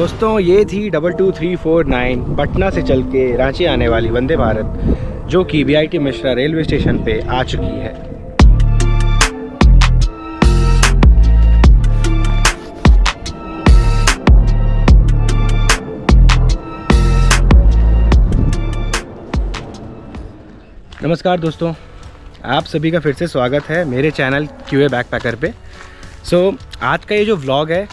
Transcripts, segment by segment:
दोस्तों ये थी 22349 पटना से चल के रांची आने वाली वंदे भारत, जो कि BIT मिश्रा रेलवे स्टेशन पे आ चुकी है। नमस्कार दोस्तों, आप सभी का फिर से स्वागत है मेरे चैनल QA बैकपैकर पे। आज का ये जो व्लॉग है,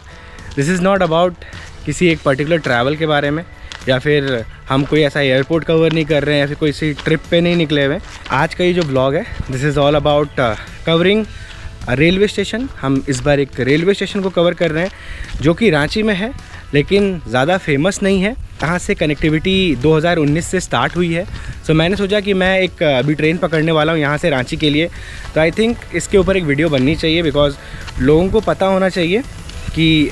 दिस इज़ नॉट अबाउट किसी एक पर्टिकुलर ट्रैवल के बारे में, या फिर हम कोई ऐसा एयरपोर्ट कवर नहीं कर रहे हैं या फिर कोई सी ट्रिप पे नहीं निकले हुए। आज का ये जो व्लॉग है, this is all about covering railway station. हम इस बार एक रेलवे स्टेशन को कवर कर रहे हैं जो कि रांची में है, लेकिन ज़्यादा फेमस नहीं है। यहाँ से कनेक्टिविटी 2019 से स्टार्ट हुई है। मैंने सोचा कि मैं एक अभी ट्रेन पकड़ने वाला हूँ यहाँ से रांची के लिए, तो आई थिंक इसके ऊपर एक वीडियो बननी चाहिए, बिकॉज़ लोगों को पता होना चाहिए कि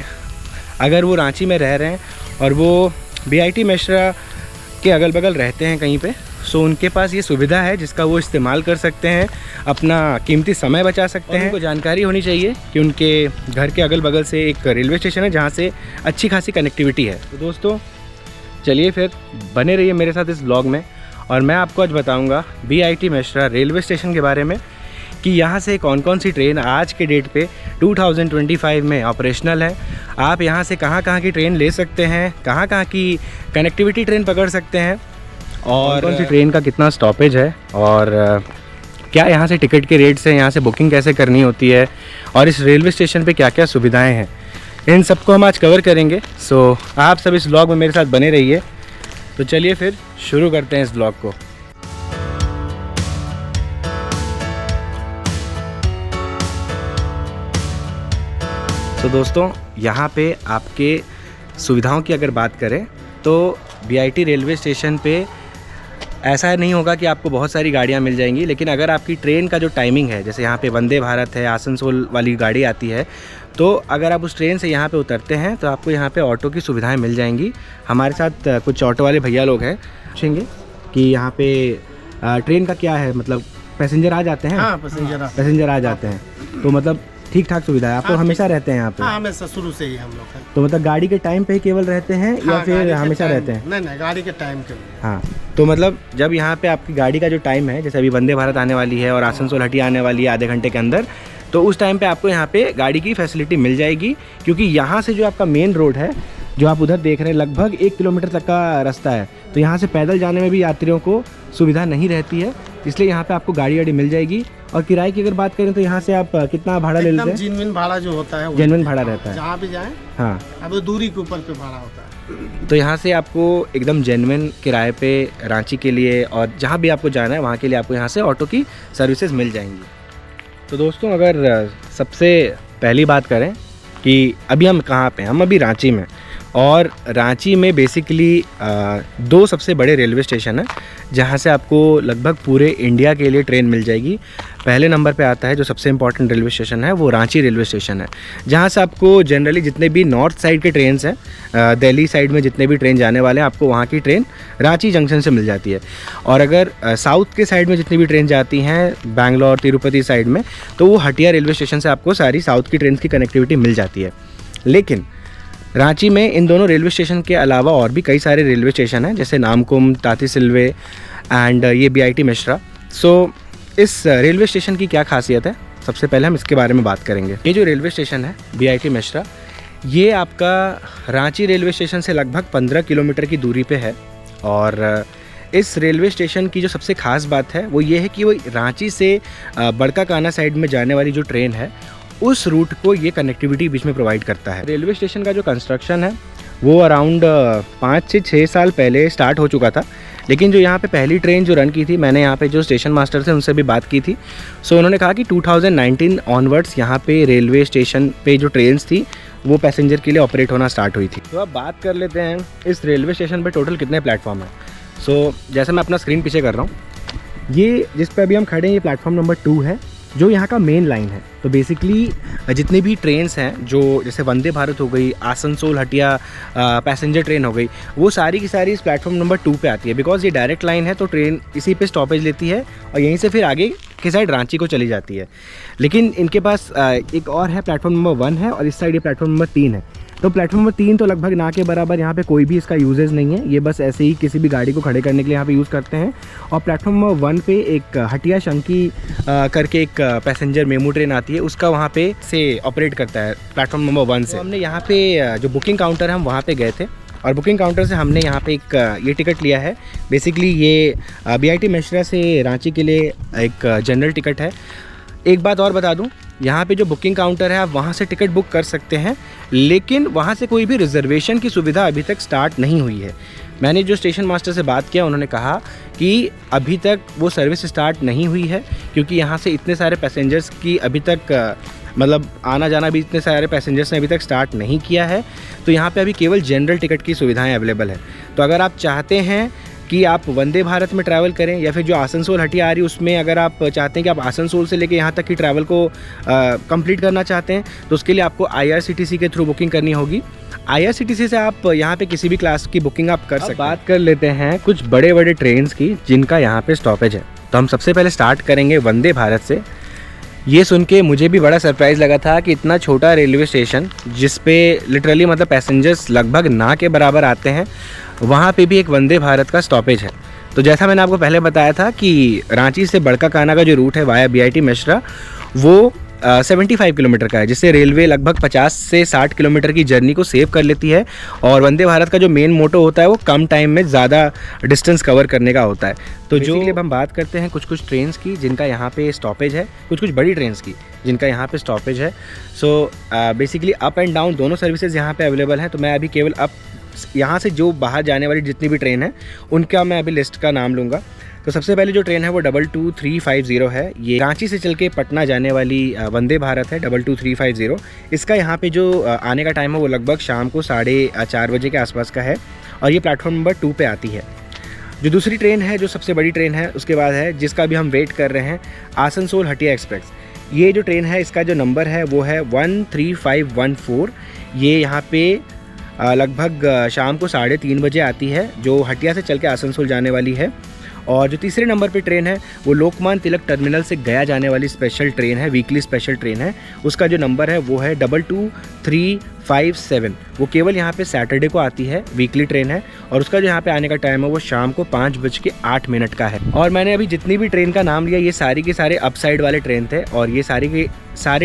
अगर वो रांची में रह रहे हैं और वो BIT मिश्रा के अगल बगल रहते हैं कहीं पे, सो उनके पास ये सुविधा है जिसका वो इस्तेमाल कर सकते हैं, अपना कीमती समय बचा सकते हैं। उनको जानकारी होनी चाहिए कि उनके घर के अगल बगल से एक रेलवे स्टेशन है जहाँ से अच्छी खासी कनेक्टिविटी है। तो दोस्तों चलिए फिर बने रहिए मेरे साथ इस ब्लॉग में, और मैं आपको आज बताऊँगा BIT मिश्रा रेलवे स्टेशन के बारे में कि यहाँ से कौन कौन सी ट्रेन आज के डेट पे 2025 में ऑपरेशनल है। आप यहाँ से कहाँ कहाँ की ट्रेन ले सकते हैं, कहाँ कहाँ की कनेक्टिविटी ट्रेन पकड़ सकते हैं, और कौन सी ट्रेन का कितना स्टॉपेज है, और क्या यहाँ से टिकट के रेट्स हैं, यहाँ से बुकिंग कैसे करनी होती है, और इस रेलवे स्टेशन पे क्या क्या सुविधाएं हैं, इन सबको हम आज कवर करेंगे। आप सब इस व्लॉग में मेरे साथ बने रहिए। तो चलिए फिर शुरू करते हैं इस व्लॉग को। तो दोस्तों यहाँ पे आपके सुविधाओं की अगर बात करें तो BIT रेलवे स्टेशन पे ऐसा नहीं होगा कि आपको बहुत सारी गाड़ियाँ मिल जाएंगी, लेकिन अगर आपकी ट्रेन का जो टाइमिंग है, जैसे यहाँ पे वंदे भारत है, आसनसोल वाली गाड़ी आती है, तो अगर आप उस ट्रेन से यहाँ पे उतरते हैं तो आपको यहाँ पे ऑटो की सुविधाएं मिल जाएंगी। हमारे साथ कुछ ऑटो वाले भैया लोग हैं, पूछेंगे कि यहाँ पे ट्रेन का क्या है, मतलब पैसेंजर आ जाते हैं? हाँ, पैसेंजर आ जाते हैं, तो मतलब ठीक ठाक सुविधा है। आप तो हमेशा रहते हैं यहाँ पे? हाँ, हमेशा शुरू से ही हम लोग हैं। तो मतलब गाड़ी के टाइम पे ही केवल रहते हैं या फिर हमेशा रहते हैं? नहीं, गाड़ी के टाइम के लिए। हाँ, तो मतलब जब यहाँ पे आपकी गाड़ी का जो टाइम है, जैसे अभी वंदे भारत आने वाली है और आसनसोल हटिया आने वाली है आधे घंटे के अंदर, तो उस टाइम पे आपको यहाँ पे गाड़ी की फैसिलिटी मिल जाएगी, क्योंकि यहाँ से जो आपका मेन रोड है, जो आप उधर देख रहे हैं, लगभग 1 किलोमीटर तक का रास्ता है। तो यहाँ से पैदल जाने में भी यात्रियों को सुविधा नहीं रहती है, इसलिए यहाँ पे आपको गाड़ी वाड़ी मिल जाएगी। और किराए की अगर बात करें तो यहाँ से आप कितना भाड़ा ले लेते हैं? जेन्युइन भाड़ा जो होता है, जेन्युइन भाड़ा रहता है जहाँ भी जाएं। हाँ, अब दूरी के ऊपर पे भाड़ा होता है। तो यहाँ से आपको एकदम जेन्युइन किराए पे रांची के लिए और जहाँ भी आपको जाना है वहाँ के लिए आपको यहाँ से ऑटो की सर्विसेज मिल जाएंगी। तो दोस्तों अगर सबसे पहली बात करें कि अभी हम कहाँ पे हैं, हम अभी रांची में, और रांची में बेसिकली 2 सबसे बड़े रेलवे स्टेशन हैं जहाँ से आपको लगभग पूरे इंडिया के लिए ट्रेन मिल जाएगी। पहले नंबर पे आता है जो सबसे इम्पॉर्टेंट रेलवे स्टेशन है, वो रांची रेलवे स्टेशन है, जहाँ से आपको जनरली जितने भी नॉर्थ साइड के ट्रेन्स हैं, दिल्ली साइड में जितने भी ट्रेन जाने वाले हैं, आपको वहाँ की ट्रेन रांची जंक्शन से मिल जाती है। और अगर साउथ के साइड में जितनी भी ट्रेन जाती हैं, बैंगलोर तिरुपति साइड में, तो वो हटिया रेलवे स्टेशन से आपको सारी साउथ की ट्रेन की कनेक्टिविटी मिल जाती है। लेकिन रांची में इन दोनों रेलवे स्टेशन के अलावा और भी कई सारे रेलवे स्टेशन हैं, जैसे नामकुम, ताती सिलवे एंड ये BIT मिश्रा। इस रेलवे स्टेशन की क्या खासियत है, सबसे पहले हम इसके बारे में बात करेंगे। ये जो रेलवे स्टेशन है BIT मिश्रा, ये आपका रांची रेलवे स्टेशन से लगभग 15 किलोमीटर की दूरी पे है। और इस रेलवे स्टेशन की जो सबसे ख़ास बात है वो ये है कि वो रांची से बड़का काना साइड में जाने वाली जो ट्रेन है, उस रूट को ये कनेक्टिविटी बीच में प्रोवाइड करता है। रेलवे स्टेशन का जो कंस्ट्रक्शन है वो अराउंड 5 से 6 साल पहले स्टार्ट हो चुका था, लेकिन जो यहाँ पे पहली ट्रेन जो रन की थी, मैंने यहाँ पे जो स्टेशन मास्टर थे उनसे भी बात की थी, उन्होंने कहा कि 2019 ऑनवर्ड्स यहाँ पे रेलवे स्टेशन पे जो ट्रेन्स थी वो पैसेंजर के लिए ऑपरेट होना स्टार्ट हुई थी। तो अब बात कर लेते हैं इस रेलवे स्टेशन पे टोटल कितने प्लेटफॉर्म हैं। जैसे मैं अपना स्क्रीन पीछे कर रहा हूँ, ये जिस पे अभी हम खड़े हैं, ये प्लेटफॉर्म नंबर 2 है, जो यहाँ का मेन लाइन है। तो बेसिकली जितनी भी ट्रेन्स हैं, जो जैसे वंदे भारत हो गई, आसनसोल हटिया पैसेंजर ट्रेन हो गई, वो सारी की सारी इस प्लेटफॉर्म नंबर 2 पे आती है, बिकॉज ये डायरेक्ट लाइन है, तो ट्रेन इसी पे स्टॉपेज लेती है और यहीं से फिर आगे की साइड रांची को चली जाती है। लेकिन इनके पास एक और है, प्लेटफॉर्म नंबर 1 है, और इस साइड ये प्लेटफॉर्म नंबर 3 है। तो प्लेटफॉर्म नंबर 3 तो लगभग ना के बराबर, यहाँ पे कोई भी इसका यूजेज नहीं है, ये बस ऐसे ही किसी भी गाड़ी को खड़े करने के लिए यहाँ पे यूज़ करते हैं। और प्लेटफॉर्म नंबर 1 पे एक हटिया शंकी करके एक पैसेंजर मेमू ट्रेन आती है, उसका वहाँ पे से ऑपरेट करता है प्लेटफॉर्म नंबर 1 से। तो हमने यहाँ पे जो बुकिंग काउंटर है हम वहाँ पे गए थे और बुकिंग काउंटर से हमने यहाँ पे एक ये टिकट लिया है। बेसिकली ये BIT मेश्रा से रांची के लिए एक जनरल टिकट है। एक बात और बता दूं, यहाँ पे जो बुकिंग काउंटर है आप वहाँ से टिकट बुक कर सकते हैं, लेकिन वहाँ से कोई भी रिजर्वेशन की सुविधा अभी तक स्टार्ट नहीं हुई है। मैंने जो स्टेशन मास्टर से बात किया उन्होंने कहा कि अभी तक वो सर्विस स्टार्ट नहीं हुई है, क्योंकि यहाँ से इतने सारे पैसेंजर्स की अभी तक मतलब आना जाना भी इतने सारे पैसेंजर्स ने अभी तक स्टार्ट नहीं किया है। तो यहाँ पे अभी केवल जनरल टिकट की सुविधाएं अवेलेबल है। तो अगर आप चाहते हैं कि आप वंदे भारत में ट्रैवल करें या फिर जो आसनसोल हटिया आ रही है उसमें अगर आप चाहते हैं कि आप आसनसोल से लेके यहाँ तक की ट्रैवल को कंप्लीट करना चाहते हैं, तो उसके लिए आपको IRCTC के थ्रू बुकिंग करनी होगी। IRCTC से आप यहाँ पे किसी भी क्लास की बुकिंग आप कर सकते हैं। बात कर लेते हैं कुछ बड़े बड़े ट्रेन्स की जिनका यहाँ पे स्टॉपेज है। तो हम सबसे पहले स्टार्ट करेंगे वंदे भारत से। ये सुन के मुझे भी बड़ा सरप्राइज़ लगा था कि इतना छोटा रेलवे स्टेशन जिस पे लिटरली मतलब पैसेंजर्स लगभग ना के बराबर आते हैं, वहाँ पे भी एक वंदे भारत का स्टॉपेज है। तो जैसा मैंने आपको पहले बताया था कि रांची से बड़का काना का जो रूट है वाया BIT मेश्रा वो 75 किलोमीटर का है, जिससे रेलवे लगभग 50 से 60 किलोमीटर की जर्नी को सेव कर लेती है। और वंदे भारत का जो मेन मोटो होता है वो कम टाइम में ज़्यादा डिस्टेंस कवर करने का होता है। तो जो अब हम बात करते हैं कुछ ट्रेन्स की जिनका यहाँ पे स्टॉपेज है, कुछ बड़ी ट्रेन्स की जिनका यहाँ पे स्टॉपेज है। So basically up and down दोनों सर्विसेज यहाँ पे अवेलेबल हैं। तो मैं अभी केवल अप यहाँ से जो बाहर जाने वाली जितनी भी ट्रेन है उनका मैं अभी लिस्ट का नाम लूँगा। तो सबसे पहले जो ट्रेन है वो 22350 है। ये रांची से चल के पटना जाने वाली वंदे भारत है 22350। इसका यहाँ पे जो आने का टाइम है वो लगभग शाम को 4:30 बजे के आसपास का है और ये प्लेटफॉर्म नंबर 2 पे आती है। जो दूसरी ट्रेन है जो सबसे बड़ी ट्रेन है उसके बाद है जिसका भी हम वेट कर रहे हैं, आसनसोल हटिया एक्सप्रेस। ये जो ट्रेन है इसका जो नंबर है वो है 13514। ये यहाँ पे लगभग शाम को 3:30 बजे आती है, जो हटिया से चल के आसनसोल जाने वाली है। और जो तीसरे नंबर पे ट्रेन है वो लोकमान्य तिलक टर्मिनल से गया जाने वाली स्पेशल ट्रेन है, वीकली स्पेशल ट्रेन है। उसका जो नंबर है वो है 22357। वो केवल यहाँ पे सैटरडे को आती है, वीकली ट्रेन है और उसका जो यहाँ पे आने का टाइम है वो शाम को 5:08 का है। और मैंने अभी जितनी भी ट्रेन का नाम लिया ये सारी के सारे अप साइड वाले ट्रेन थे और ये सारी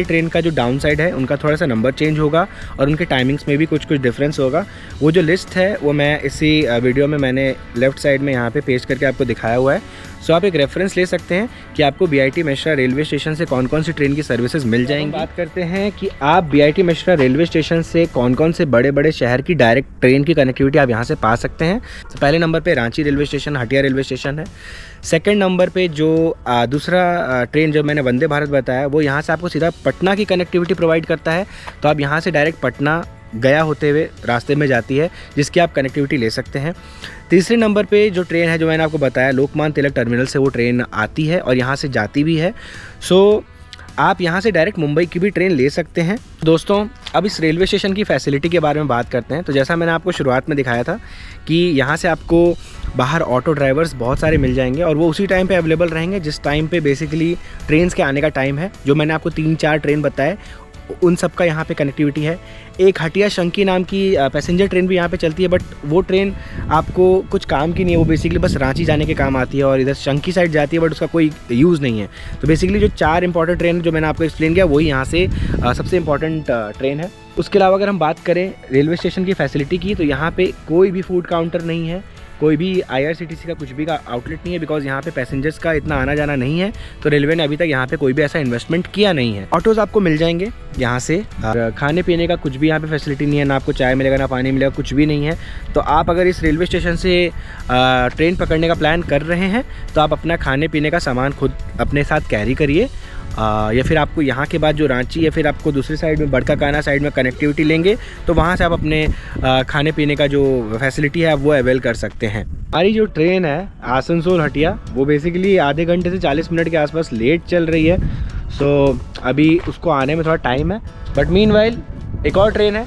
ट्रेन का जो डाउन साइड है उनका थोड़ा सा नंबर चेंज होगा और उनके टाइमिंग्स में भी कुछ डिफरेंस होगा। वो जो लिस्ट है वो मैं इसी वीडियो में मैंने लेफ्ट साइड में यहाँ पे पेस्ट करके आपको दिखाया हुआ है। सो आप एक रेफरेंस ले सकते हैं कि आपको BIT मेश्रा रेलवे स्टेशन से कौन कौन सी ट्रेन की सर्विसेज मिल जाएंगी। बात करते हैं कि आप BIT मेश्रा रेलवे स्टेशन से कौन कौन से बड़े बड़े शहर की डायरेक्ट ट्रेन की कनेक्टिविटी आप यहाँ से पा सकते हैं। तो पहले नंबर पे Ranchi railway station, Hatia railway station है। सेकंड नंबर पे जो दूसरा ट्रेन जो मैंने वंदे भारत बताया वो यहाँ से आपको सीधा पटना की कनेक्टिविटी प्रोवाइड करता है। तो आप यहाँ से डायरेक्ट पटना गया होते हुए रास्ते में जाती है, जिसकी आप कनेक्टिविटी ले सकते हैं। तीसरे नंबर पे जो ट्रेन है जो मैंने आपको बताया लोकमान्य तिलक टर्मिनल से वो ट्रेन आती है और यहाँ से जाती भी है। सो आप यहाँ से डायरेक्ट मुंबई की भी ट्रेन ले सकते हैं। दोस्तों अब इस रेलवे स्टेशन की फैसिलिटी के बारे में बात करते हैं। तो जैसा मैंने आपको शुरुआत में दिखाया था कि यहाँ से आपको बाहर ऑटो ड्राइवर्स बहुत सारे मिल जाएंगे और वो उसी टाइम पे अवेलेबल रहेंगे जिस टाइम पे बेसिकली ट्रेन्स के आने का टाइम है। जो मैंने आपको 3-4 ट्रेन बताए उन सब का यहाँ पे कनेक्टिविटी है। एक हटिया शंकी नाम की पैसेंजर ट्रेन भी यहाँ पे चलती है, बट वो ट्रेन आपको कुछ काम की नहीं है, वो बेसिकली बस रांची जाने के काम आती है और इधर शंकी साइड जाती है, बट उसका कोई यूज़ नहीं है। तो बेसिकली जो 4 इंपॉर्टेंट ट्रेन जो मैंने आपको एक्सप्लेन किया वही यहाँ से सबसे इंपॉर्टेंट ट्रेन है। उसके अलावा अगर हम बात करें रेलवे स्टेशन की फैसिलिटी की तो यहाँ पे कोई भी फूड काउंटर नहीं है, कोई भी IRCTC का कुछ भी का आउटलेट नहीं है, बिकॉज यहाँ पे पैसेंजर्स का इतना आना जाना नहीं है। तो रेलवे ने अभी तक यहाँ पे कोई भी ऐसा इन्वेस्टमेंट किया नहीं है। ऑटोज़ आपको मिल जाएंगे यहाँ से, खाने पीने का कुछ भी यहाँ पे फैसिलिटी नहीं है, ना आपको चाय मिलेगा ना पानी मिलेगा, कुछ भी नहीं है। तो आप अगर इस रेलवे स्टेशन से ट्रेन पकड़ने का प्लान कर रहे हैं तो आप अपना खाने पीने का सामान खुद अपने साथ कैरी करिए, या फिर आपको यहाँ के बाद जो रांची या फिर आपको दूसरी साइड में बड़का काना साइड में कनेक्टिविटी लेंगे तो वहाँ से आप अपने खाने पीने का जो फैसिलिटी है वो अवेल कर सकते हैं। हमारी जो ट्रेन है आसनसोल हटिया वो बेसिकली आधे घंटे से 40 मिनट के आसपास लेट चल रही है। सो अभी उसको आने में थोड़ा टाइम है, बट मीनवाइल एक और ट्रेन है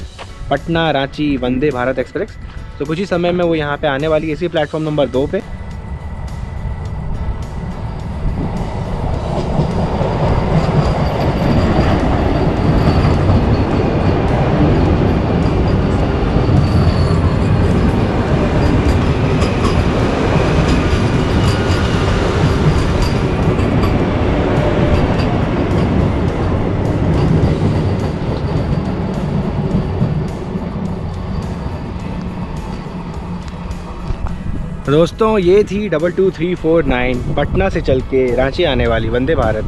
पटना रांची वंदे भारत एक्सप्रेस। तो कुछ ही समय में वो यहाँ पे आने वाली है, इसी प्लेटफॉर्म नंबर 2 पे। दोस्तों ये थी 22349 पटना से चल के रांची आने वाली वंदे भारत,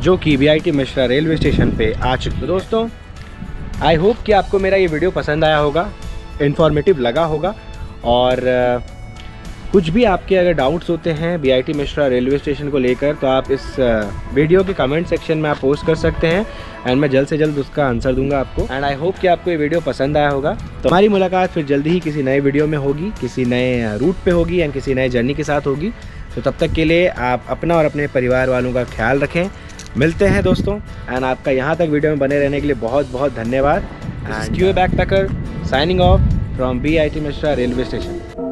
जो कि BIT मिश्रा रेलवे स्टेशन पे आ चुकी है। दोस्तों आई होप कि आपको मेरा ये वीडियो पसंद आया होगा, इन्फॉर्मेटिव लगा होगा, और कुछ भी आपके अगर डाउट्स होते हैं BIT मिश्रा रेलवे स्टेशन को लेकर तो आप इस वीडियो के कमेंट सेक्शन में आप पोस्ट कर सकते हैं एंड मैं जल्द से जल्द उसका आंसर दूंगा आपको। एंड आई होप कि आपको ये वीडियो पसंद आया होगा। तो हमारी मुलाकात फिर जल्दी ही किसी नए वीडियो में होगी, किसी नए रूट पे होगी एंड किसी नए जर्नी के साथ होगी। तो तब तक के लिए आप अपना और अपने परिवार वालों का ख्याल रखें। मिलते हैं दोस्तों, एंड आपका यहाँ तक वीडियो में बने रहने के लिए बहुत बहुत धन्यवाद। And Q backpacker signing off from BIT Mishra railway station.